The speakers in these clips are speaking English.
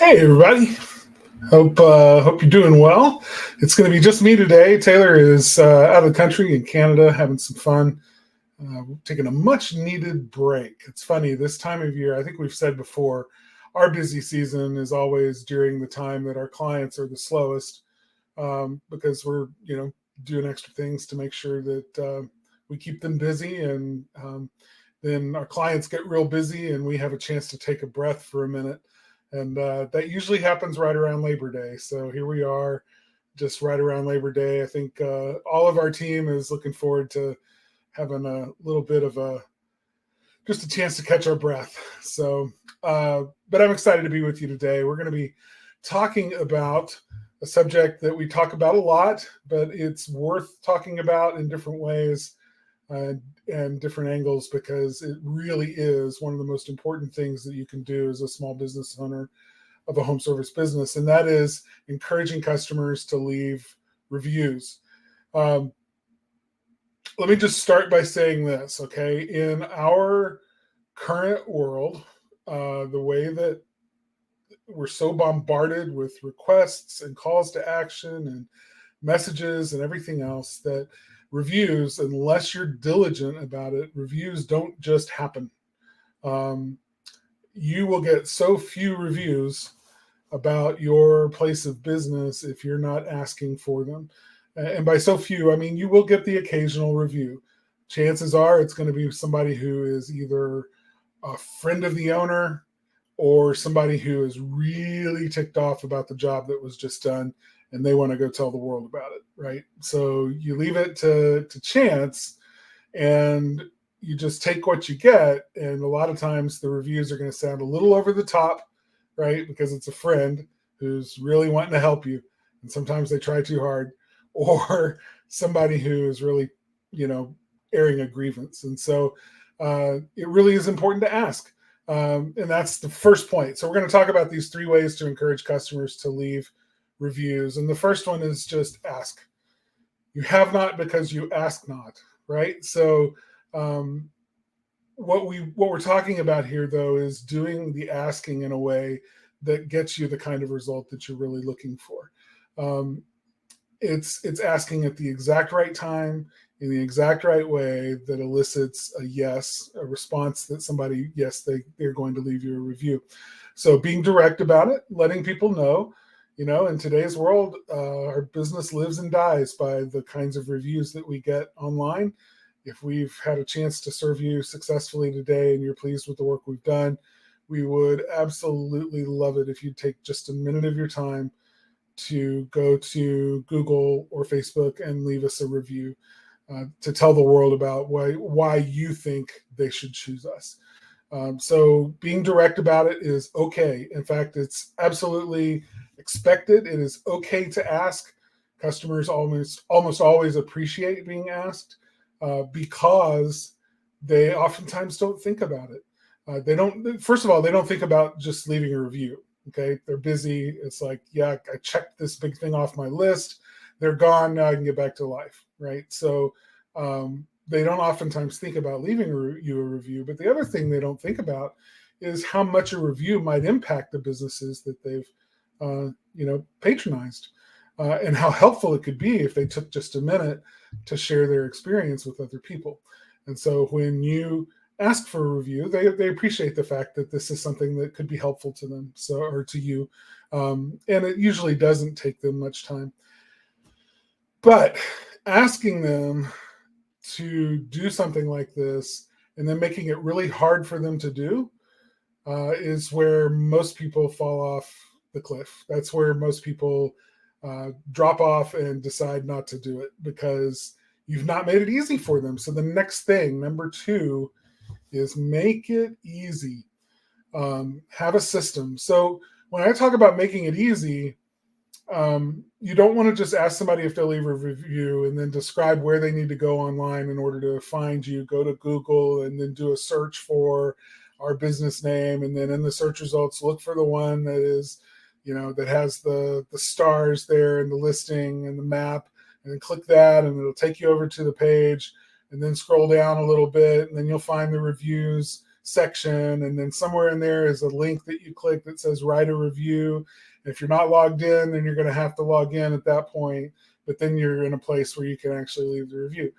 Hey everybody. Hope you're doing well. It's going to be just me today. Taylor is out of the country in Canada having some fun, taking a much needed break. It's funny, this time of year, I think we've said before, our busy season is always during the time that our clients are the slowest, because we're doing extra things to make sure that we keep them busy, and then our clients get real busy and we have a chance to take a breath for a minute. And that usually happens right around Labor Day. So here we are, just right around Labor Day. I think all of our team is looking forward to having a little bit of just a chance to catch our breath. So, but I'm excited to be with you today. We're going to be talking about a subject that we talk about a lot, but it's worth talking about in different ways and different angles, because it really is one of the most important things that you can do as a small business owner of a home service business, and that is encouraging customers to leave reviews. Let me just start by saying this, okay? In our current world, the way that we're so bombarded with requests and calls to action and messages and everything else, that reviews, unless you're diligent about it, reviews don't just happen. You will get so few reviews about your place of business if you're not asking for them. And by so few, I mean you will get the occasional review. Chances are it's going to be somebody who is either a friend of the owner or somebody who is really ticked off about the job that was just done and they want to go tell the world about it, right? So you leave it to chance, and you just take what you get. And a lot of times the reviews are going to sound a little over the top, right? Because it's a friend who's really wanting to help you, and sometimes they try too hard, or somebody who is really, airing a grievance. And so it really is important to ask. And that's the first point. So we're going to talk about these 3 ways to encourage customers to leave reviews. And the first one is just ask. You have not because you ask not, right? So what we're talking about here, though, is doing the asking in a way that gets you the kind of result that you're really looking for. It's asking at the exact right time, in the exact right way, that elicits a yes, a response that somebody, yes, they're going to leave you a review. So being direct about it, letting people know, in today's world, our business lives and dies by the kinds of reviews that we get online. If we've had a chance to serve you successfully today and you're pleased with the work we've done, we would absolutely love it if you'd take just a minute of your time to go to Google or Facebook and leave us a review, to tell the world about why you think they should choose us. So being direct about it is okay. In fact, it's absolutely expected. It is okay to ask. Customers almost always appreciate being asked, because they oftentimes don't think about it. First of all, they don't think about just leaving a review. Okay, they're busy. It's like, yeah, I checked this big thing off my list. They're gone. Now I can get back to life, right? So they don't oftentimes think about leaving you a review. But the other thing they don't think about is how much a review might impact the businesses that they've patronized, and how helpful it could be if they took just a minute to share their experience with other people. And so when you ask for a review, they appreciate the fact that this is something that could be helpful to them, or to you, and it usually doesn't take them much time. But asking them to do something like this and then making it really hard for them to do is where most people fall off the cliff. That's where most people drop off and decide not to do it, because you've not made it easy for them. So the next thing, number 2, is make it easy. Have a system. So when I talk about making it easy, you don't want to just ask somebody if they'll leave a review and then describe where they need to go online in order to find you. Go to Google and then do a search for our business name, and then in the search results, look for the one that is, that has the stars there and the listing and the map, and then click that, and it'll take you over to the page, and then scroll down a little bit, and then you'll find the reviews section, and then somewhere in there is a link that you click that says write a review. And if you're not logged in, then you're going to have to log in at that point, but then you're in a place where you can actually leave the review.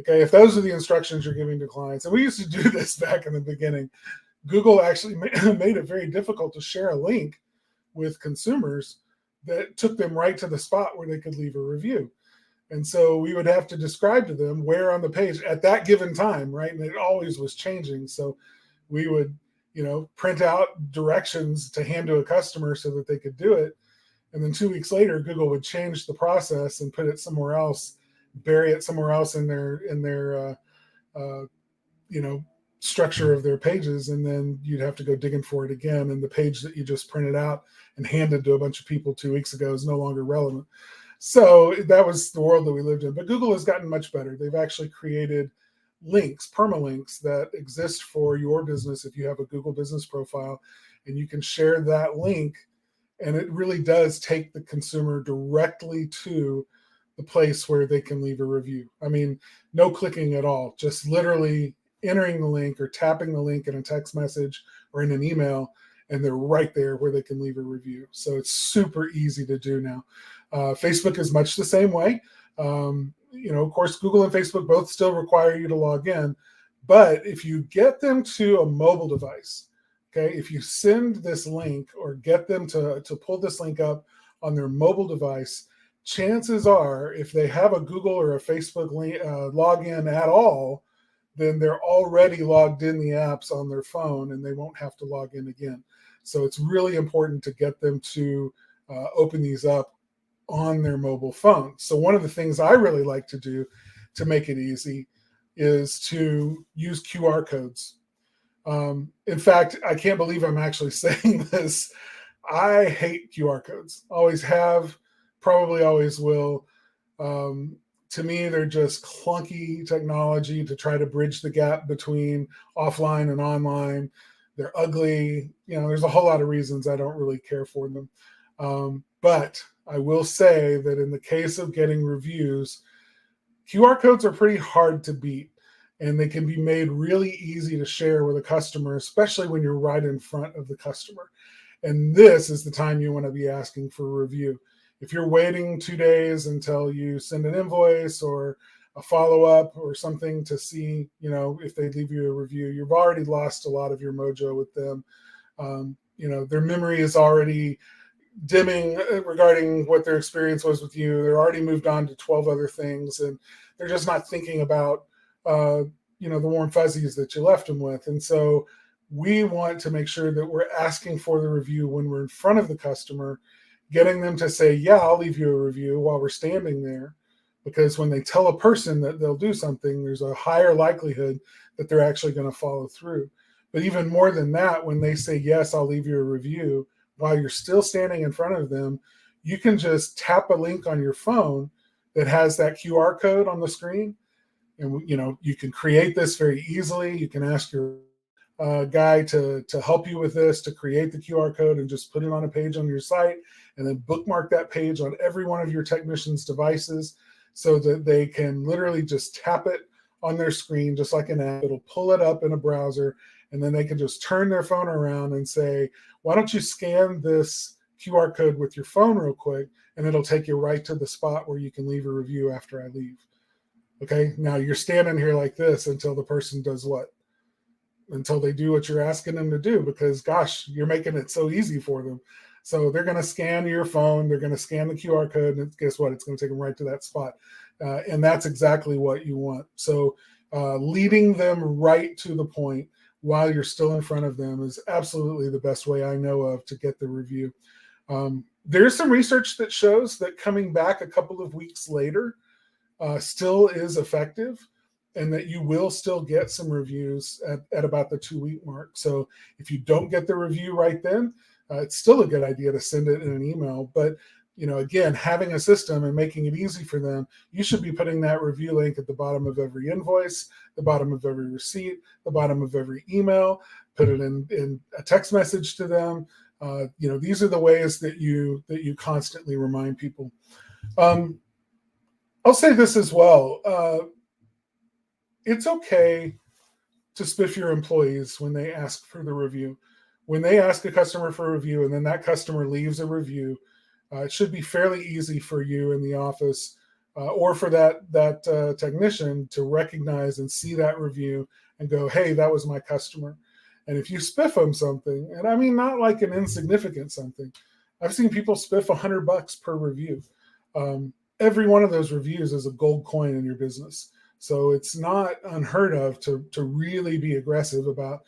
Okay, if those are the instructions you're giving to clients, and we used to do this back in the beginning, Google actually made it very difficult to share a link with consumers that took them right to the spot where they could leave a review. And so we would have to describe to them where on the page at that given time, right? And it always was changing. So we would, print out directions to hand to a customer so that they could do it. And then 2 weeks later, Google would change the process and put it somewhere else, bury it somewhere else in their structure of their pages, and then you'd have to go digging for it again. And the page that you just printed out and handed to a bunch of people 2 weeks ago is no longer relevant. So that was the world that we lived in. But Google has gotten much better. They've actually created links, permalinks that exist for your business if you have a Google business profile, and you can share that link, and it really does take the consumer directly to the place where they can leave a review. I mean, no clicking at all, just literally entering the link or tapping the link in a text message or in an email, and they're right there where they can leave a review. So it's super easy to do now. Facebook is much the same way. Of course, Google and Facebook both still require you to log in, but if you get them to a mobile device, okay, if you send this link or get them to pull this link up on their mobile device, chances are if they have a Google or a Facebook login at all, then they're already logged in the apps on their phone and they won't have to log in again. So it's really important to get them to open these up on their mobile phone. So one of the things I really like to do to make it easy is to use QR codes. In fact, I can't believe I'm actually saying this. I hate QR codes. Always have, probably always will. To me, they're just clunky technology to try to bridge the gap between offline and online. They're ugly. There's a whole lot of reasons I don't really care for them. But I will say that in the case of getting reviews, QR codes are pretty hard to beat, and they can be made really easy to share with a customer, especially when you're right in front of the customer. And this is the time you want to be asking for a review. If you're waiting 2 days until you send an invoice or a follow-up or something to see, if they leave you a review, you've already lost a lot of your mojo with them. Their memory is already dimming regarding what their experience was with you. They're already moved on to 12 other things, and they're just not thinking about, the warm fuzzies that you left them with. And so we want to make sure that we're asking for the review when we're in front of the customer, getting them to say, yeah, I'll leave you a review while we're standing there. Because when they tell a person that they'll do something, there's a higher likelihood that they're actually going to follow through. But even more than that, when they say, yes, I'll leave you a review, while you're still standing in front of them, you can just tap a link on your phone that has that QR code on the screen. And, you can create this very easily. You can ask your guy to help you with this, to create the QR code and just put it on a page on your site, and then bookmark that page on every one of your technicians' devices so that they can literally just tap it on their screen, just like an app. It'll pull it up in a browser, and then they can just turn their phone around and say, why don't you scan this QR code with your phone real quick, and it'll take you right to the spot where you can leave a review after I leave. Okay, now you're standing here like this until the person does what? Until they do what you're asking them to do, because gosh, you're making it so easy for them. So they're going to scan your phone, they're going to scan the QR code, and guess what? It's going to take them right to that spot. And that's exactly what you want. So leading them right to the point while you're still in front of them is absolutely the best way I know of to get the review. There's some research that shows that coming back a couple of weeks later still is effective, and that you will still get some reviews at about the 2-week mark. So if you don't get the review right then, it's still a good idea to send it in an email. But again, having a system and making it easy for them, you should be putting that review link at the bottom of every invoice, the bottom of every receipt, the bottom of every email. Put it in a text message to them. These are the ways that you constantly remind people. I'll say this as well. It's okay to spiff your employees when they ask for the review. When they ask a customer for a review and then that customer leaves a review, it should be fairly easy for you in the office or for that technician to recognize and see that review and go, hey, that was my customer. And if you spiff them something, and I mean not like an insignificant something, I've seen people spiff $100 per review. Every one of those reviews is a gold coin in your business. So it's not unheard of to really be aggressive about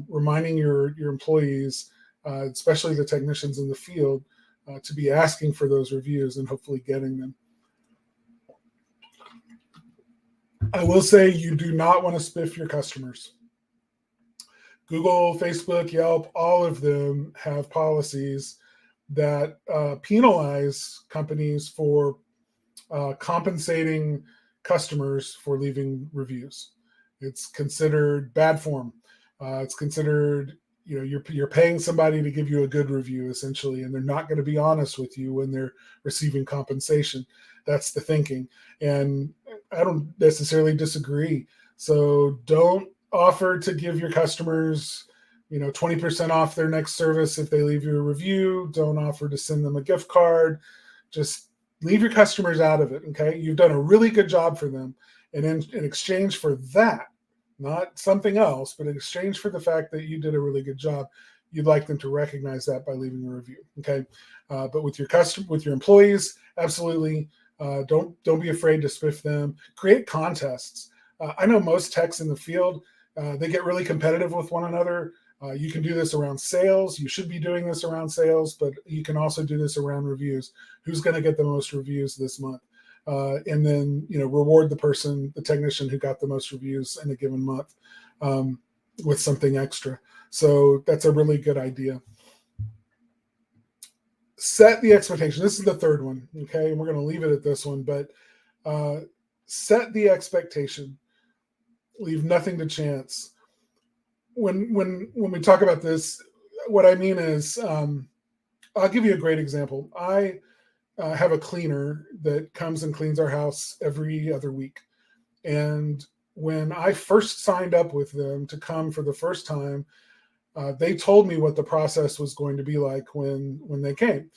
reminding your employees, especially the technicians in the field, to be asking for those reviews and hopefully getting them. I will say you do not want to spiff your customers. Google, Facebook, Yelp, all of them have policies that penalize companies for compensating customers for leaving reviews. It's considered bad form. It's considered, you're paying somebody to give you a good review essentially, and they're not going to be honest with you when they're receiving compensation. That's the thinking. And I don't necessarily disagree. So don't offer to give your customers 20% off their next service if they leave you a review. Don't offer to send them a gift card. Just leave your customers out of it. Okay, you've done a really good job for them, and in exchange for that, not something else, but in exchange for the fact that you did a really good job, you'd like them to recognize that by leaving a review. Okay, but with your employees, absolutely, don't be afraid to spiff them. Create contests. I know most techs in the field, they get really competitive with one another. You can do this around sales. You should be doing this around sales, but you can also do this around reviews. Who's going to get the most reviews this month? And then, reward the technician who got the most reviews in a given month with something extra. So that's a really good idea. Set the expectation. This is the third one. Okay. And we're going to leave it at this one, but set the expectation. Leave nothing to chance. When we talk about this, what I mean is, I'll give you a great example. I have a cleaner that comes and cleans our house every other week. And when I first signed up with them to come for the first time, they told me what the process was going to be like when they came.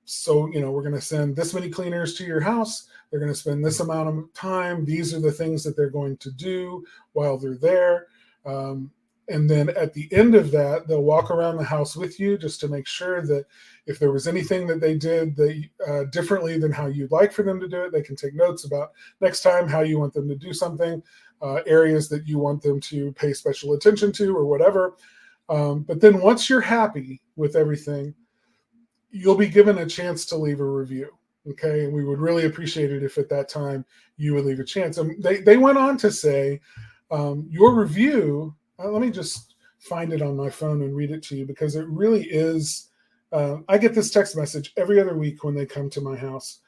So, we're going to send this many cleaners to your house. They're going to spend this amount of time. These are the things that they're going to do while they're there. And then at the end of that, they'll walk around the house with you just to make sure that if there was anything that they did differently than how you'd like for them to do it, they can take notes about next time how you want them to do something, areas that you want them to pay special attention to or whatever. But then once you're happy with everything, you'll be given a chance to leave a review. Okay. And we would really appreciate it if at that time you would leave a chance. And they went on to say, your review, let me just find it on my phone and read it to you because it really is. I get this text message every other week when they come to my house.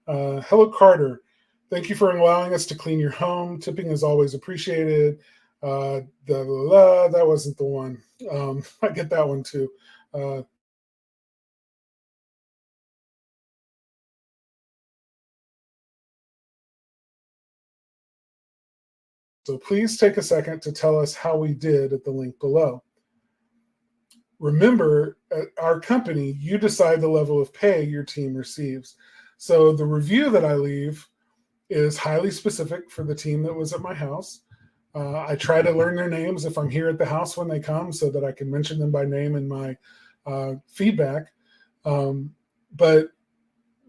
Hello, Carter. Thank you for allowing us to clean your home. Tipping is always appreciated. That wasn't the one. I get that one too. So please take a second to tell us how we did at the link below. Remember, at our company, you decide the level of pay your team receives. So the review that I leave is highly specific for the team that was at my house. I try to learn their names if I'm here at the house when they come so that I can mention them by name in my feedback. But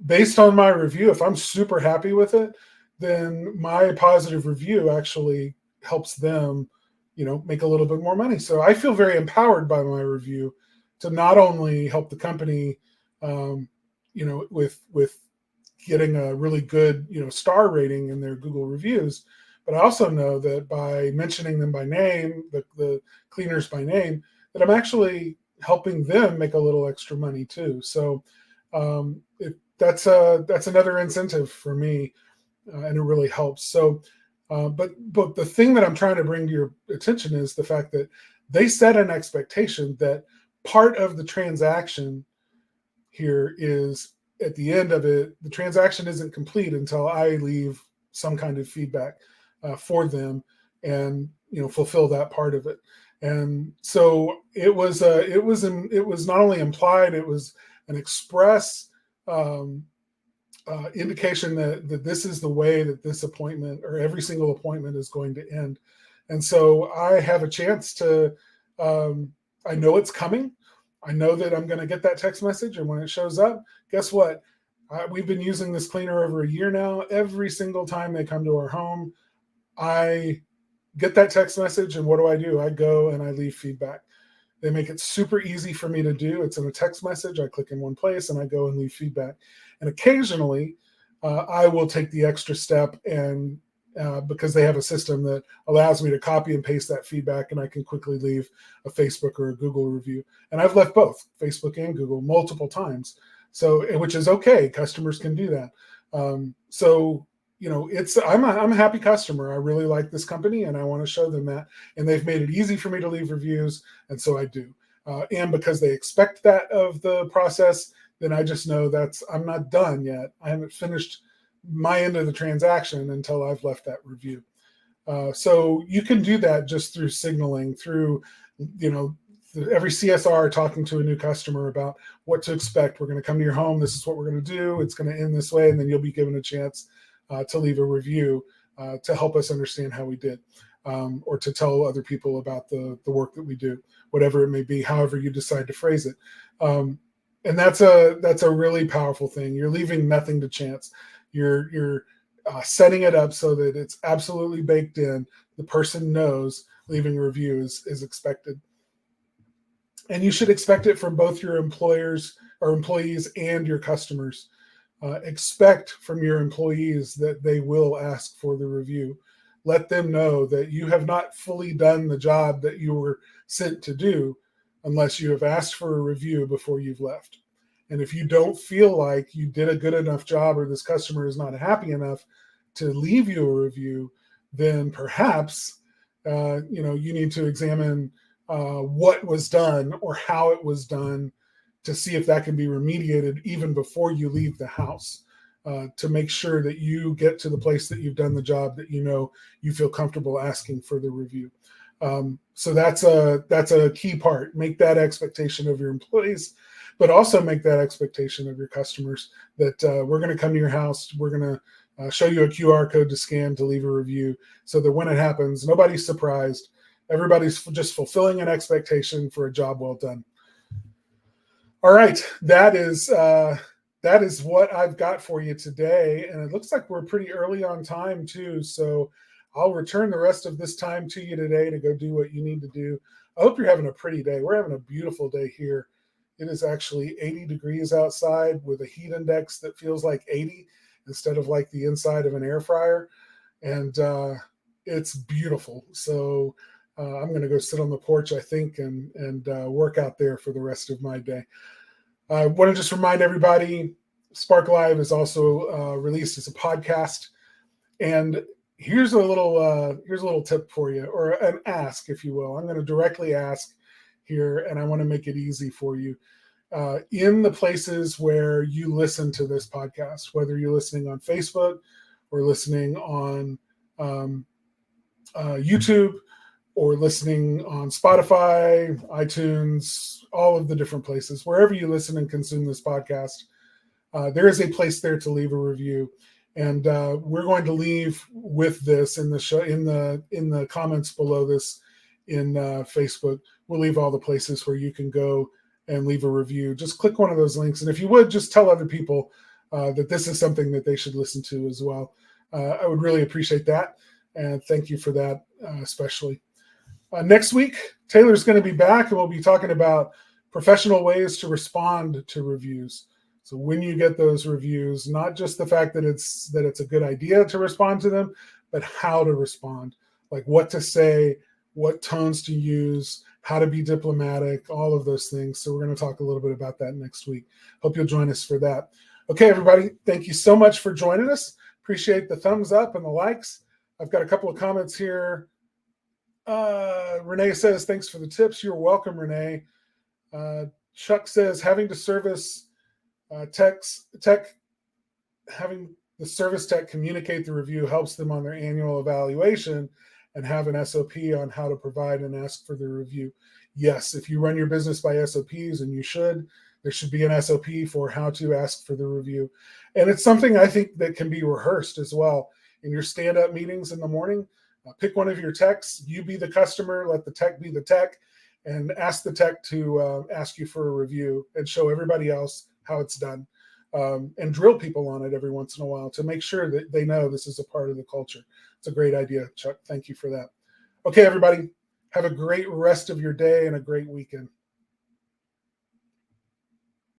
based on my review, if I'm super happy with it, then my positive review actually helps them, make a little bit more money. So I feel very empowered by my review to not only help the company, with getting a really good, star rating in their Google reviews, but I also know that by mentioning them by name, the cleaners by name, that I'm actually helping them make a little extra money too. So that's another incentive for me. And it really helps. So, but the thing that I'm trying to bring to your attention is the fact that they set an expectation that part of the transaction here is at the end of it, the transaction isn't complete until I leave some kind of feedback for them. And, fulfill that part of it. And so it was not only implied, it was an express indication that this is the way that this appointment, or every single appointment, is going to end. And so I have a chance to, I know it's coming. I know that I'm going to get that text message, and when it shows up, guess what? We've been using this cleaner over a year now. Every single time they come to our home, I get that text message, and what do? I go and I leave feedback. They make it super easy for me to do. It's in a text message. I click in one place and I go and leave feedback. And occasionally, I will take the extra step, and because they have a system that allows me to copy and paste that feedback, and I can quickly leave a Facebook or a Google review. And I've left both Facebook and Google multiple times. So, which is okay. Customers can do that. I'm a happy customer. I really like this company, and I want to show them that. And they've made it easy for me to leave reviews, and so I do. And because they expect that of the process, then I just know I'm not done yet. I haven't finished my end of the transaction until I've left that review. So you can do that just through signaling, through every CSR talking to a new customer about what to expect. We're going to come to your home. This is what we're going to do. It's going to end this way. And then you'll be given a chance to leave a review to help us understand how we did, or to tell other people about the work that we do, whatever it may be, however you decide to phrase it. And that's a really powerful thing. You're leaving nothing to chance. You're setting it up so that it's absolutely baked in. The person knows leaving a review is expected. And you should expect it from both your employers or employees and your customers. Expect from your employees that they will ask for the review. Let them know that you have not fully done the job that you were sent to do unless you have asked for a review before you've left. And if you don't feel like you did a good enough job, or this customer is not happy enough to leave you a review, then perhaps you need to examine what was done or how it was done, to see if that can be remediated even before you leave the house, to make sure that you get to the place that you've done the job that you feel comfortable asking for the review. So that's a key part. Make that expectation of your employees, but also make that expectation of your customers that we're going to come to your house. We're going to show you a QR code to scan to leave a review, so that when it happens, nobody's surprised. Everybody's just fulfilling an expectation for a job well done. All right, that is what I've got for you today, and it looks like we're pretty early on time too. So I'll return the rest of this time to you today to go do what you need to do. I hope you're having a pretty day. We're having a beautiful day here. It is actually 80 degrees outside with a heat index that feels like 80 instead of like the inside of an air fryer, and it's beautiful. So I'm going to go sit on the porch, I think, and work out there for the rest of my day. I want to just remind everybody, Spark Live is also released as a podcast. And here's a little tip for you, or an ask, if you will. I'm going to directly ask here, and I want to make it easy for you. In the places where you listen to this podcast, whether you're listening on Facebook or listening on YouTube, or listening on Spotify, iTunes, all of the different places, wherever you listen and consume this podcast, there is a place there to leave a review. And we're going to leave with this in the show, in the comments below this in Facebook. We'll leave all the places where you can go and leave a review. Just click one of those links. And if you would, just tell other people that this is something that they should listen to as well. I would really appreciate that. And thank you for that, especially. Next week, Taylor's going to be back, and we'll be talking about professional ways to respond to reviews. So when you get those reviews, not just the fact that it's a good idea to respond to them, but how to respond, like what to say, what tones to use, how to be diplomatic, all of those things. So we're going to talk a little bit about that next week. Hope you'll join us for that. Okay, everybody, thank you so much for joining us. Appreciate the thumbs up and the likes. I've got a couple of comments here. Renee says, thanks for the tips. You're welcome, Renee. Chuck says, having the service tech communicate the review helps them on their annual evaluation and have an SOP on how to provide and ask for the review. Yes, if you run your business by SOPs, and you should, there should be an SOP for how to ask for the review. And it's something I think that can be rehearsed as well. In your stand-up meetings in the morning, pick one of your techs, you be the customer, let the tech be the tech, and ask the tech to ask you for a review and show everybody else how it's done. And drill people on it every once in a while to make sure that they know this is a part of the culture. It's a great idea, Chuck. Thank you for that. Okay, everybody, have a great rest of your day and a great weekend.